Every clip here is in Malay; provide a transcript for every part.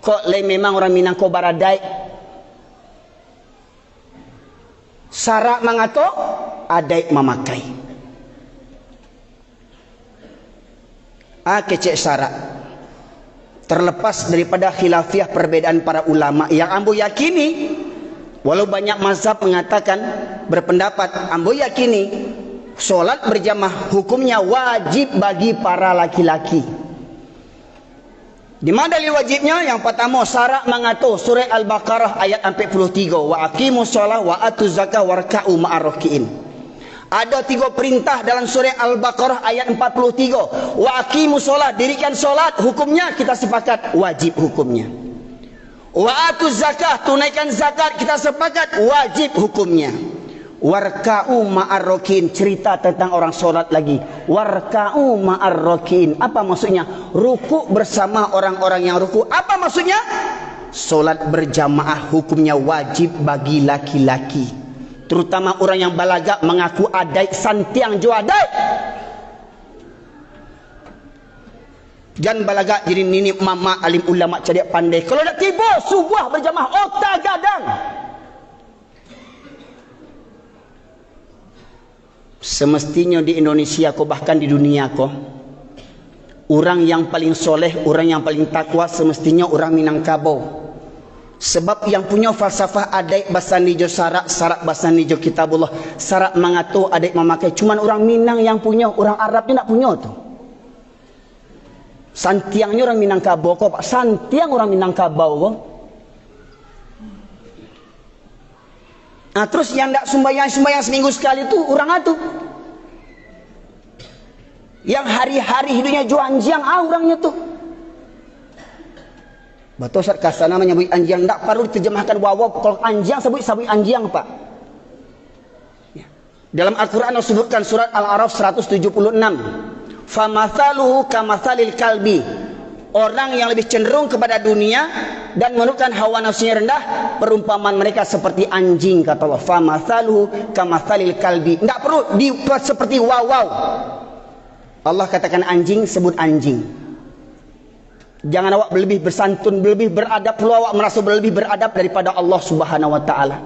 Kok le memang orang Minang ko baradai. Syarat mangato adai memakai. Kecek syarat. Terlepas daripada khilafiah perbedaan para ulama yang ambo yakini, walau banyak mazhab mengatakan berpendapat, ambo yakini solat berjamaah hukumnya wajib bagi para laki-laki. Di mana dalil wajibnya? Yang pertama, syarat mengatur surah Al-Baqarah ayat 43, wa aqimus shalah wa atuz zakah warka'u ma'ar rakiin. Ada 3 perintah dalam surah Al-Baqarah ayat 43. Wa aqimus shalah, dirikan solat, hukumnya kita sepakat wajib hukumnya. Wa atuz zakah, tunaikan zakat, kita sepakat wajib hukumnya. Warka'u ma'ar rakiin, cerita tentang orang solat lagi. Warka'u ma'ar rakiin, apa maksudnya? Rukuk bersama orang-orang yang rukuk. Apa maksudnya? Solat berjamaah hukumnya wajib bagi laki-laki, terutama orang yang balaga mengaku adai santiang jo adai. Jangan balaga jadi nini mama alim ulama cerdik pandai. Kalau nak tiba subuh berjamaah otak gadang. Semestinya di Indonesia ko, bahkan di dunia ko, orang yang paling soleh, orang yang paling takwa semestinya orang Minangkabau. Sebab yang punya falsafah adai bahasa nijo syarat, syarat bahasa nijo kitabullah, syarat mengatur adai memakai, cuman orang Minang yang punya, orang Arab ni nak punya tu. Santiangnya orang Minangkabau ko, Pak. Santiang orang Minangkabau ko. Terus yang tak sembahyang seminggu sekali tu orang tu. Yang hari-hari hidupnya juanjiang orangnya tu. Betul Ustaz kasana menyebut anjiang, tak perlu diterjemahkan wawaw. Kalau anjiang sebut anjiang, Pak. Ya. Dalam Al-Quran disebutkan surat Al-A'raf 176. Famathaluhu kamathalil kalbi. Orang yang lebih cenderung kepada dunia dan menurutkan hawa nafsunya rendah, perumpamaan mereka seperti anjing, kata Allah. Famathaluhu kamathalil kalbi. Tidak perlu dibuat seperti wawaw. Allah katakan anjing, sebut anjing. Jangan awak lebih bersantun, lebih beradab, perlu awak merasa lebih beradab daripada Allah Subhanahu wa taala.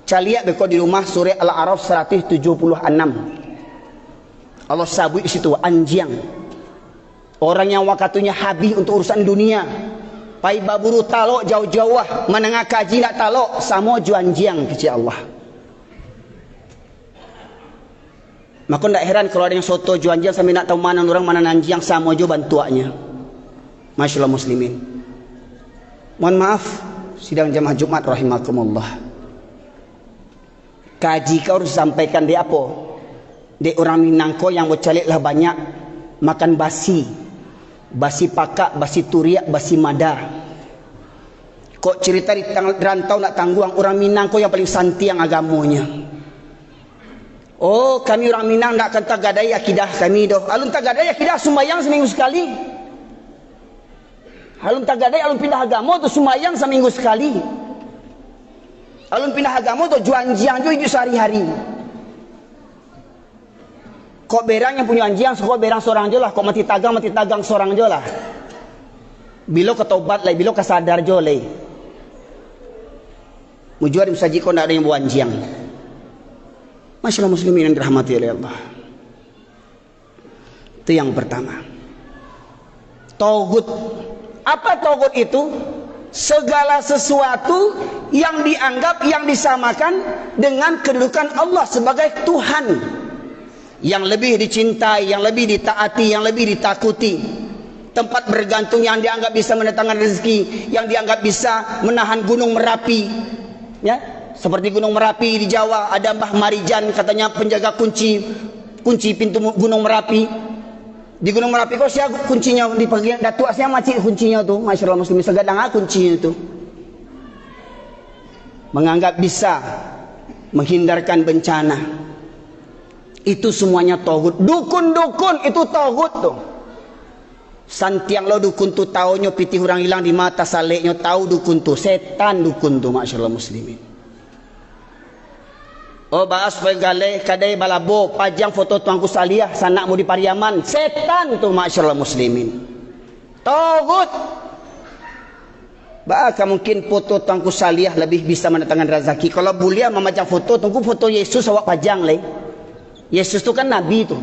Caliak beko di rumah surah Al-A'raf 176. Allah sabut di situ anjing. Orang yang wakatunya habis untuk urusan dunia. Pai baburu talok jauh-jauh, menengah kaji nak talok, sama juanjiang kecil Allah. Maka tak heran kalau ada yang soto juanjiang sampai nak tahu mana orang mana nanjiang, sama jo bantuannya. Masyaallah muslimin. Mohon maaf, sidang jamaah Jumat rahimakumullah. Kaji kau harus sampaikan dia apa? Dia orang Minangko yang bercalik lah banyak makan basi. Basi pakak, basi turiak, basi mada. Kok cerita di rantau nak tangguang orang Minang ko yang paling santiang agamanya. Oh, kami orang Minang nak akan tagadai akidah kami doh. Alun tagadai akidah sembahyang seminggu sekali. Alun tagadai alun pindah agama tu sembahyang seminggu sekali. Alun pindah agama tu juanjiang jo hidup sehari-hari. Kok berang yang punya anjiang, kok berang seorang je lah. Kok mati tagang seorang je lah. Bila ketobat lah, bila kesadar je lah. Mujuar musaji kau nak ada yang buat anjiang. Masyaallah muslimin yang dirahmati oleh Allah. Itu yang pertama. Tauhid. Apa tauhid itu? Segala sesuatu yang dianggap, yang disamakan dengan kedudukan Allah sebagai Tuhan. Yang lebih dicintai, yang lebih ditaati, yang lebih ditakuti. Tempat bergantung yang dianggap bisa mendatangkan rezeki, yang dianggap bisa menahan gunung Merapi. Ya, seperti gunung Merapi di Jawa ada Mbah Marijan, katanya penjaga kunci pintu gunung Merapi. Di gunung Merapi kok siapa kuncinya di bagian datuk siapa macam kuncinya tu. Masyaallah muslimin segadang kuncinya tu. Menganggap bisa menghindarkan bencana. Itu semuanya tauhid. Dukun-dukun itu tauhid tu. Santiang lo dukun tu taunya pitih orang hilang di mata saleknya, tahu dukun tu, setan dukun tu. Masyaallah muslimin. Oh bahas pegale kadai balabo pajang foto tuanku Salihah sanakmu di Pariaman, setan tu. Masyaallah muslimin. Tauhid. Bahkan mungkin foto Tuanku Salih lebih bisa mendatangkan rezeki. Kalau boleh memajang foto, tunggu foto Yesus awak pajang le. Yesus tu kan Nabi tu.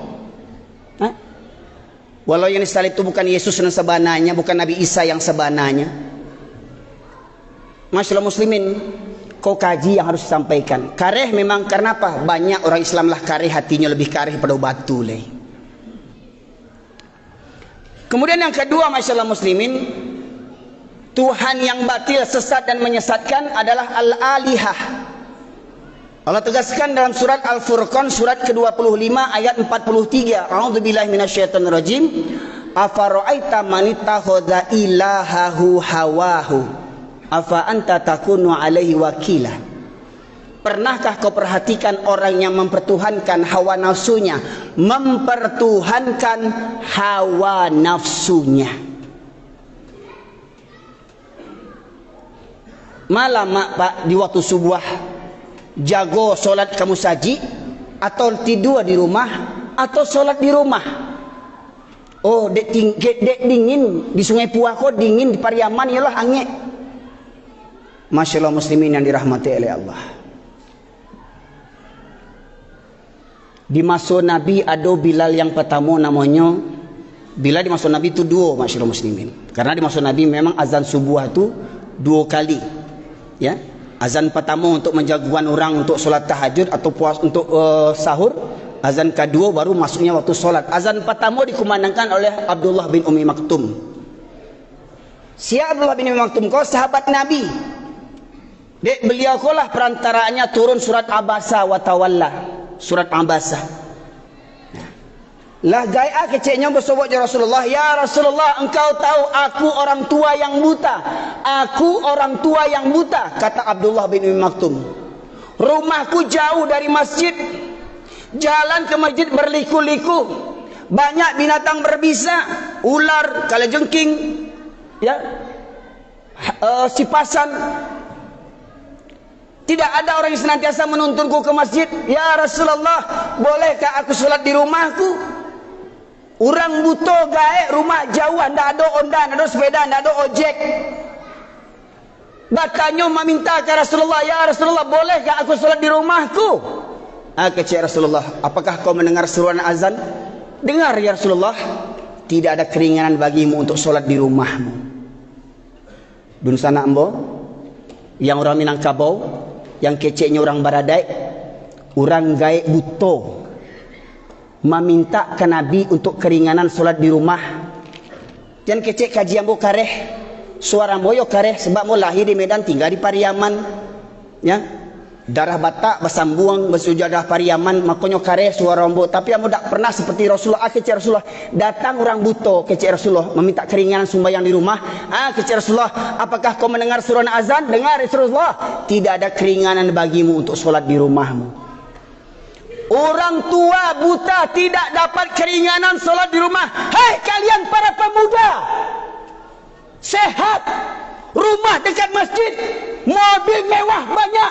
Ha? Walau yang disalib itu bukan Yesus yang sebenarnya, bukan Nabi Isa yang sebenarnya. Masyaallah muslimin, kau kaji yang harus disampaikan. Kareh memang karena apa? Banyak orang Islam lah kareh hatinya lebih kareh pada batu le. Kemudian yang kedua masyaallah muslimin, Tuhan yang batil, sesat dan menyesatkan adalah al-alihah. Allah tegaskan dalam surat Al-Furqan surat ke-25 ayat 43. A'udzubillahi minasyaitonir rajim. Afara'aita man ittakhadha ilahahu hawahu afa anta takunu alaihi wakila. Pernahkah kau perhatikan orang yang mempertuhankan hawa nafsunya, mempertuhankan hawa nafsunya? Malam pak di waktu subuh jago solat kamu saji, atau tidur di rumah, atau solat di rumah? Oh dek dingin di Sungai Puako, dingin di Pariaman, ialah angin. Masyaallah muslimin yang dirahmati oleh Allah. Di masa Nabi ada Bilal yang pertama namanya Bilal. Di masa Nabi itu dua masyaallah muslimin. Karena di masa Nabi memang azan subuh itu 2 kali. Ya, azan pertama untuk menjagokan orang untuk solat tahajud atau puas untuk sahur. Azan kedua baru masuknya waktu solat. Azan pertama dikumandangkan oleh Abdullah bin Ummi Maktum. Si Abdullah bin Ummi Maktum kau sahabat Nabi. Dek beliau kau lah perantaranya turun surat Abasa wa Tawalla. Surat Abasa. Lah gaya kecilnya bersobat ya Rasulullah. Ya Rasulullah, engkau tahu aku orang tua yang buta. Aku orang tua yang buta, kata Abdullah bin Ummi Maktum. Rumahku jauh dari masjid. Jalan ke masjid berliku-liku. Banyak binatang berbisa, ular, kalajengking, ya, sipasan. Tidak ada orang yang senantiasa menuntunku ke masjid. Ya Rasulullah, bolehkah aku sholat di rumahku? Orang buta gaek, rumah jauh, tidak ada ondan, tidak ada sepeda, tidak ada ojek. Batanya meminta ke Rasulullah, ya Rasulullah, bolehkah aku sholat di rumahku? Kata Rasulullah, apakah kau mendengar seruan azan? Dengar ya Rasulullah. Tidak ada keringanan bagimu untuk sholat di rumahmu. Dun sana ambo, yang orang Minangkabau, yang keceknya orang Baradai, orang gaek buto, meminta ke Nabi untuk keringanan solat di rumah. Jangan kecek kajian bo kareh, suara boyo kareh sebab mo lahir di Medan, tinggal di Pariaman, ya. Darah Batak bersambung bersujadah Pariaman, makanya kareh suara bo. Tapi amo tak pernah seperti Rasulullah. Kecek Rasulullah datang orang buto, kecek Rasulullah meminta keringanan sembahyang di rumah. Kecek Rasulullah, apakah kau mendengar suara azan? Dengar Rasulullah. Tidak ada keringanan bagimu untuk solat di rumahmu. Orang tua buta tidak dapat keringanan solat di rumah. Hai kalian para pemuda, sehat, rumah dekat masjid, mobil mewah banyak,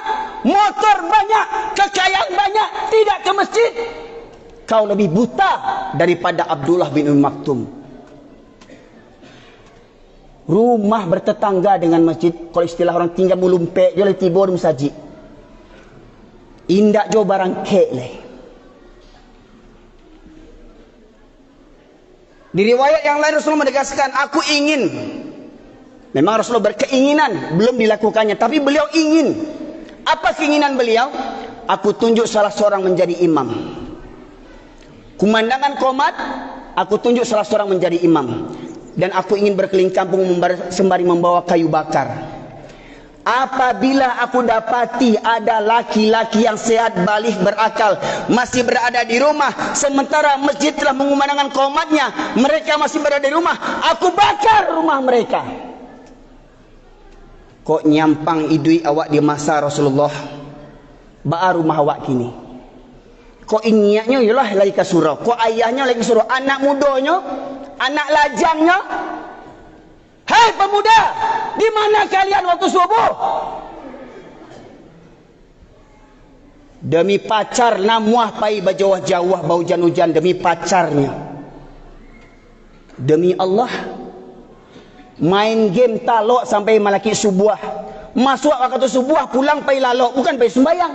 motor banyak, kekayaan banyak, tidak ke masjid. Kau lebih buta daripada Abdullah bin Ummi Maktum. Rumah bertetangga dengan masjid, kalau istilah orang tinggal mulumpe, dia tiba di masjid. Indak jo barang kek leh. Di riwayat yang lain Rasulullah menegaskan, aku ingin. Memang Rasulullah berkeinginan, belum dilakukannya, tapi beliau ingin. Apa keinginan beliau? Aku tunjuk salah seorang menjadi imam. Kumandangan qomat, aku tunjuk salah seorang menjadi imam. Dan aku ingin berkeliling kampung sembari membawa kayu bakar. Apabila aku dapati ada laki-laki yang sehat, balik, berakal, masih berada di rumah, sementara masjid telah mengumandangkan qomatnya, mereka masih berada di rumah, aku bakar rumah mereka. Kok nyampang idui awak di masa Rasulullah, baru rumah awak kini. Kok ingatnya ialah lagi ke surau, kok ayahnya lagi surau, anak mudanya, anak lajangnya. Hai pemuda, di mana kalian waktu subuh? Demi pacar namuah pai bajawah-jawah bau hujan demi pacarnya. Demi Allah, Main game talok sampai malaki subuh. Masuk waktu subuh, pulang pergi lalok, bukan pergi sembahyang.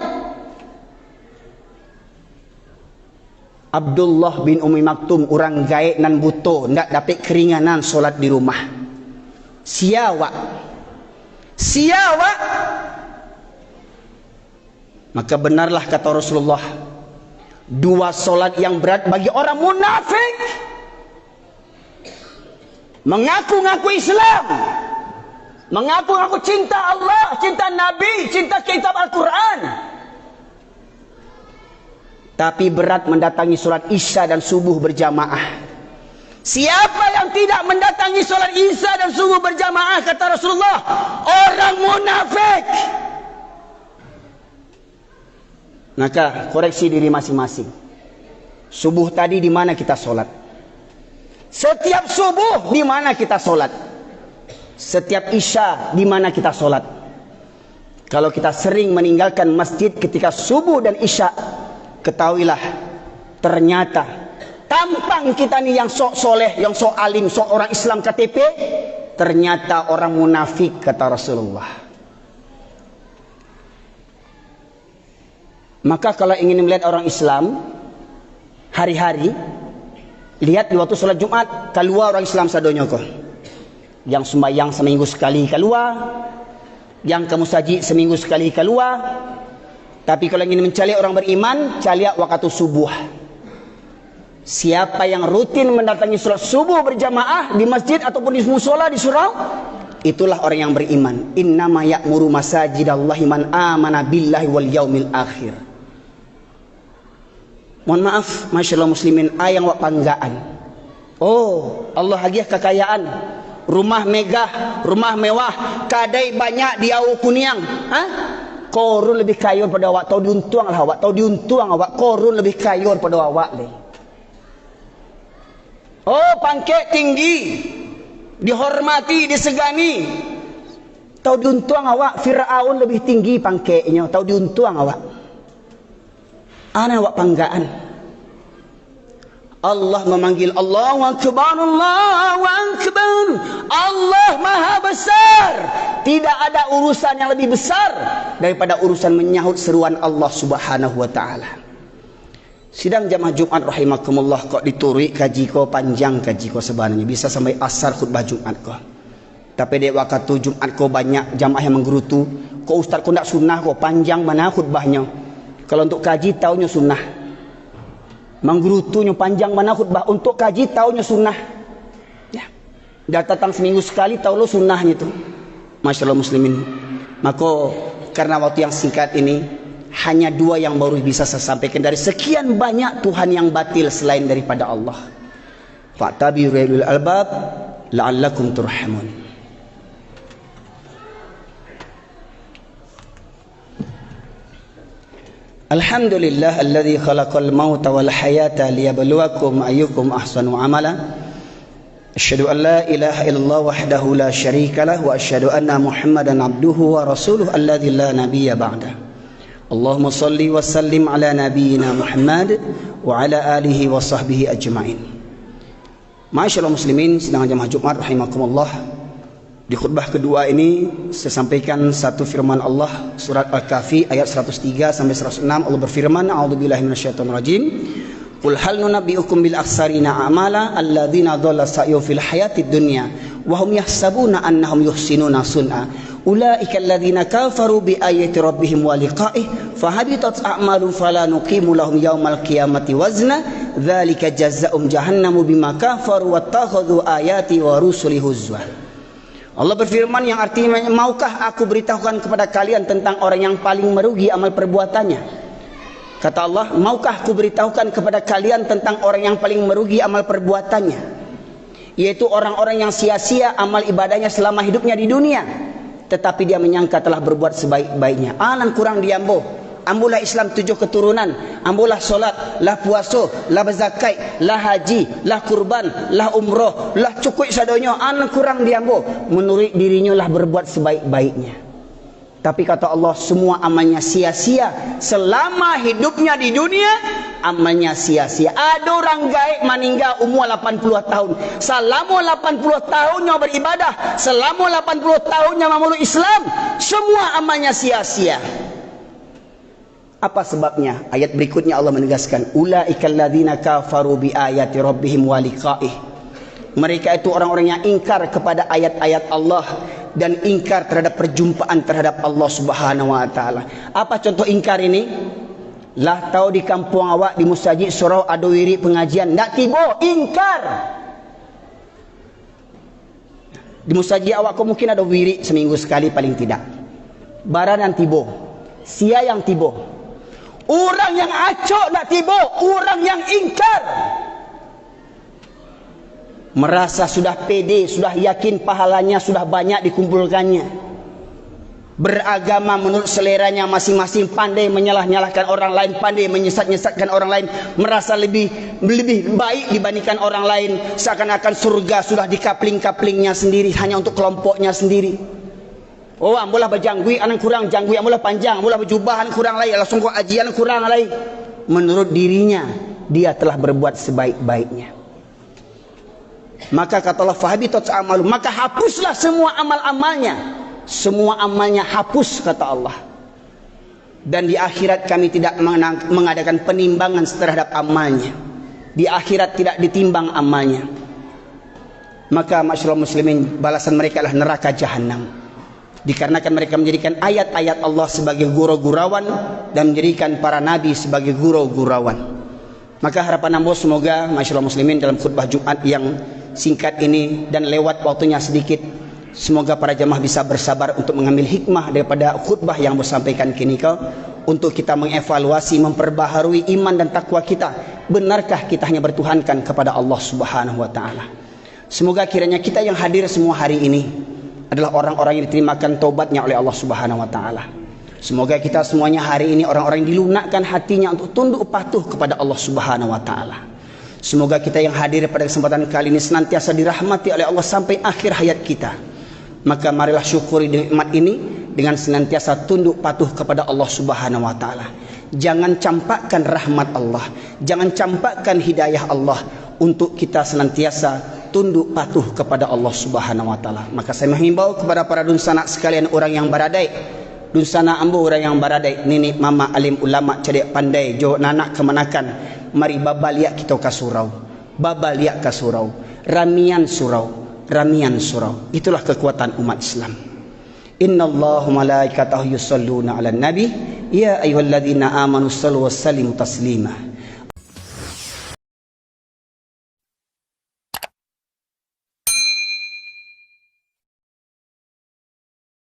Abdullah bin Umi Maktum, orang gaib nan buto, ndak dapat keringanan solat di rumah. Siawak. Maka benarlah kata Rasulullah, dua solat yang berat bagi orang munafik. Mengaku-ngaku Islam, mengaku-ngaku cinta Allah, cinta Nabi, cinta kitab Al-Quran, tapi berat mendatangi solat Isya dan subuh berjamaah. Siapa yang tidak mendatangi solat Isya dan subuh berjamaah, kata Rasulullah, orang munafik. Maka koreksi diri masing-masing. Subuh tadi di mana kita solat? Setiap subuh di mana kita solat? Setiap Isya di mana kita solat? Kalau kita sering meninggalkan masjid ketika subuh dan Isya, ketahuilah ternyata tampang kita ni yang sok soleh, yang sok alim, sok orang Islam KTP, ternyata orang munafik, kata Rasulullah. Maka kalau ingin melihat orang Islam hari-hari, lihat di waktu solat Jumat, keluar orang Islam sadonyo ko. Yang sembahyang seminggu sekali keluar, yang kamu saji seminggu sekali keluar. Tapi kalau ingin mencari orang beriman, cari waktu subuh. Siapa yang rutin mendatangi solat subuh berjamaah di masjid ataupun di musola di surau, itulah orang yang beriman. Innama ya'muru masajidallahi man amana billahi wal yaumil akhir. Mohon maaf, masyaallah muslimin, ayang wak panggaan. Oh, Allah hadiah kekayaan, rumah megah, rumah mewah, kadai banyak di Au Kuniang. Korun lebih kaya pada awak, tahu diuntung lah awak, tahu diuntung awak, korun lebih kaya pada awak le. Oh, pangkat tinggi, dihormati, disegani. Tahu diuntung awak, Firaun lebih tinggi pangkatnya, tahu diuntung awak. Ana awak panggaan. Allah memanggil Allahu Akbar, Allahu Akbar. Allah Maha Besar. Tidak ada urusan yang lebih besar daripada urusan menyahut seruan Allah Subhanahu wa taala. Sidang jamaah Jumat rahimakumullah, kok dituri kaji ko panjang, kaji ko sebenarnya bisa sampai asar khutbah Jumat ko. Tapi dek waktu Jumat ko banyak jamaah yang menggerutu, kok ustaz ko ndak sunnah ko panjang mana khutbahnya. Kalau untuk kaji taunya sunnah. Menggerutunya panjang mana khutbah, untuk kaji taunya sunnah. Ya. Dah datang seminggu sekali tahu lo sunnahnya itu. Masyaallah muslimin. Maka karena waktu yang singkat ini, hanya dua yang baru bisa saya sampaikan dari sekian banyak Tuhan yang batil selain daripada Allah. Fa'tabiru ulul albab la'allakum turhamun. Alhamdulillah alladzi khalaqal mauta wal hayata liyabluwakum ayyukum ahsanu amala. Asyhadu an la ilaha illallah wahdahu la syarika lah wa asyhadu anna Muhammadan abduhu wa rasuluhu alladzi la nabiyya ba'da. Allahumma salli wa sallim ala nabiyyina Muhammad wa ala alihi wa sahbihi ajma'in. Masyaallah muslimin, sidang jamaah Jumat rahimakumullah. Di khutbah kedua ini saya sampaikan satu firman Allah, surat Al-Kahfi ayat 103 sampai 106. Allah berfirman, a'udzubillahi minasyaitonir rajim. Qul hal nunabbi'ukum bil akhsarina a'mala alladzina dhalla sa'yu fil hayatid dunya wa hum yahsabuna annahum yuhsinuna sun'a. Ulaika alladzina kafaru bi ayati rabbihim wa liqa'ihi fahabitat a'maluhum fala nuqimu lahum yaumal qiyamati wazna dzalika jazaa'um jahannamu bima kafaru wattakhadhu ayati wa rusuli huzwa. Allah berfirman yang artinya, maukah aku beritahukan kepada kalian tentang orang yang paling merugi amal perbuatannya? Kata Allah, maukah aku beritahukan kepada kalian tentang orang yang paling merugi amal perbuatannya? Yaitu orang-orang yang sia-sia amal ibadahnya selama hidupnya di dunia, tetapi dia menyangka telah berbuat sebaik-baiknya. Alang kurang diambo. Ambulah Islam 7 keturunan, ambulah solat, lah puasa, lah berzakat, lah haji, lah kurban, lah umroh, lah cukup sadonyo, anak kurang diambo. Menurut dirinya lah berbuat sebaik-baiknya. Tapi kata Allah, semua amalnya sia-sia. Selama hidupnya di dunia, amalnya sia-sia. Ada orang gaib meninggal umur 80 tahun. Selama 80 tahunnya beribadah, selama 80 tahunnya memeluk Islam, semua amalnya sia-sia. Apa sebabnya? Ayat berikutnya Allah menegaskan, ulaikal ladzina kafaru bi ayati rabbihim wa liqa'ih. Mereka itu orang-orang yang ingkar kepada ayat-ayat Allah dan ingkar terhadap perjumpaan terhadap Allah Subhanahu wa taala. Apa contoh ingkar ini? Lah tahu di kampung awak di masjid surau ada wirid pengajian, ndak tiba, ingkar. Di masjid awak kau mungkin ada wirid seminggu sekali paling tidak. Baranan tiba, sia yang tiba. Orang yang acok nak tiba, orang yang ingkar. Merasa sudah pede, sudah yakin pahalanya sudah banyak dikumpulkannya. Beragama menurut seleranya masing-masing, pandai menyalah-nyalahkan orang lain, pandai menyesat-nyesatkan orang lain, merasa lebih baik dibandingkan orang lain, seakan-akan surga sudah di kapling-kaplingnya sendiri, hanya untuk kelompoknya sendiri. Oh, ambolah berjanggui, anak kurang janggui, ambolah panjang, ambolah berjubah, anak kurang lain, langsung kau ajian kurang lain. Menurut dirinya, dia telah berbuat sebaik-baiknya. Maka kata Allah, fahabitat amalu, maka hapuslah semua amal-amalnya. Semua amalnya hapus, kata Allah. Dan di akhirat kami tidak mengadakan penimbangan terhadap amalnya. Di akhirat tidak ditimbang amalnya. Maka masyaallah muslimin, balasan mereka adalah neraka jahanam. Dikarenakan mereka menjadikan ayat-ayat Allah sebagai gurau-gurauan dan menjadikan para nabi sebagai gurau-gurauan. Maka harapan hamba semoga masyaallah muslimin dalam khutbah Jumat yang singkat ini dan lewat waktunya sedikit, semoga para jemaah bisa bersabar untuk mengambil hikmah daripada khutbah yang bersampaikan kini kau, untuk kita mengevaluasi, memperbaharui iman dan takwa kita. Benarkah kita hanya bertuhankan kepada Allah Subhanahu wa taala? Semoga kiranya kita yang hadir semua hari ini adalah orang-orang yang diterimakan taubatnya oleh Allah Subhanahu wa taala. Semoga kita semuanya hari ini orang-orang yang dilunakkan hatinya untuk tunduk patuh kepada Allah Subhanahu wa taala. Semoga kita yang hadir pada kesempatan kali ini senantiasa dirahmati oleh Allah sampai akhir hayat kita. Maka marilah syukuri nikmat ini dengan senantiasa tunduk patuh kepada Allah Subhanahu wa taala. Jangan campakkan rahmat Allah, jangan campakkan hidayah Allah, untuk kita senantiasa tunduk patuh kepada Allah Subhanahu wa taala. Maka saya menghimbau kepada para dunsanak sekalian, orang yang baradai, dunsana ambo orang yang baradai, nenek mama alim ulama cerdik pandai, jo nanak kemanakan, mari babaliak kita ke surau, babaliak ke surau, ramian surau. Itulah kekuatan umat Islam. Innallaha malaikatahu yusholluna 'alan nabi ya ayyuhalladzina amanu shallu wa sallimu taslima.